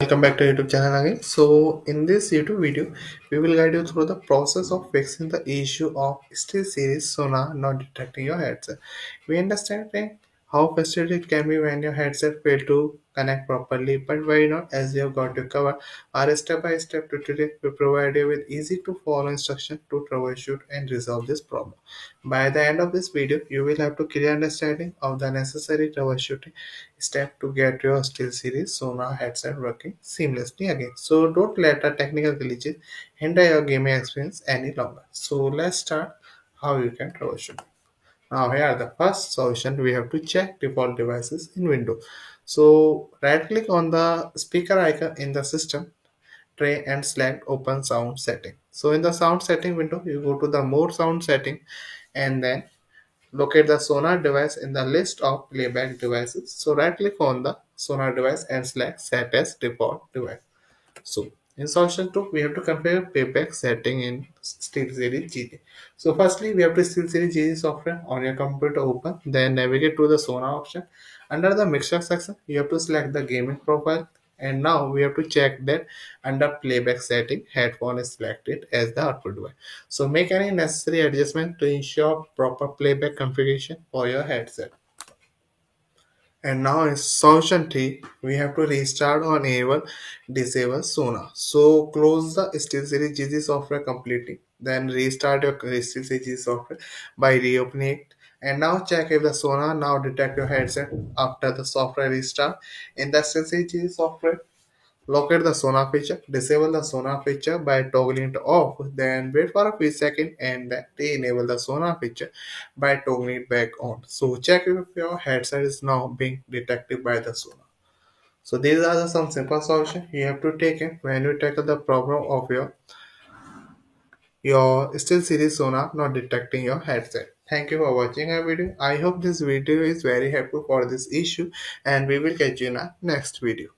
welcome back to YouTube channel again. So in this YouTube video, we will guide you through the process of fixing the issue of SteelSeries Sonar not detecting your headset. We understand how frustrating it can be when your headset fail to connect properly, but why not? As we have got you covered, our step-by-step tutorial will provide you with easy to follow instruction to troubleshoot and resolve this problem. By the end of this video, you will have a clear understanding of the necessary troubleshooting step to get your SteelSeries Sonar headset working seamlessly again. So don't let the technical glitches hinder your gaming experience any longer. So let's start how you can troubleshoot. Now here the first solution, we have to check default devices in Windows. So right click on the speaker icon in the system tray and select open sound setting. So in the sound setting window, you go to the more sound setting and then locate the Sonar device in the list of playback devices. So right click on the Sonar device and select set as default device. So in solution 2, we have to configure playback setting in SteelSeries GT. So firstly, we have to SteelSeries GT software on your computer open, then navigate to the Sonar option. Under the mixer section, you have to select the gaming profile, and now we have to check that under playback setting, headphone is selected as the output device. So make any necessary adjustment to ensure proper playback configuration for your headset. And now in solution 3, we have to restart or enable disable Sonar. So close the SteelSeries GG software completely. Then restart your SteelSeries GG software by reopening it. And now check if the Sonar now detect your headset after the software restart. In the SteelSeries GG software, locate the Sonar feature, disable the Sonar feature by toggling it off, then wait for a few seconds and then re-enable the Sonar feature by toggling it back on. So check if your headset is now being detected by the Sonar. So these are some simple solutions you have to take in when you tackle the problem of your SteelSeries Sonar not detecting your headset. Thank you for watching our video. I hope this video is very helpful for this issue and we will catch you in our next video.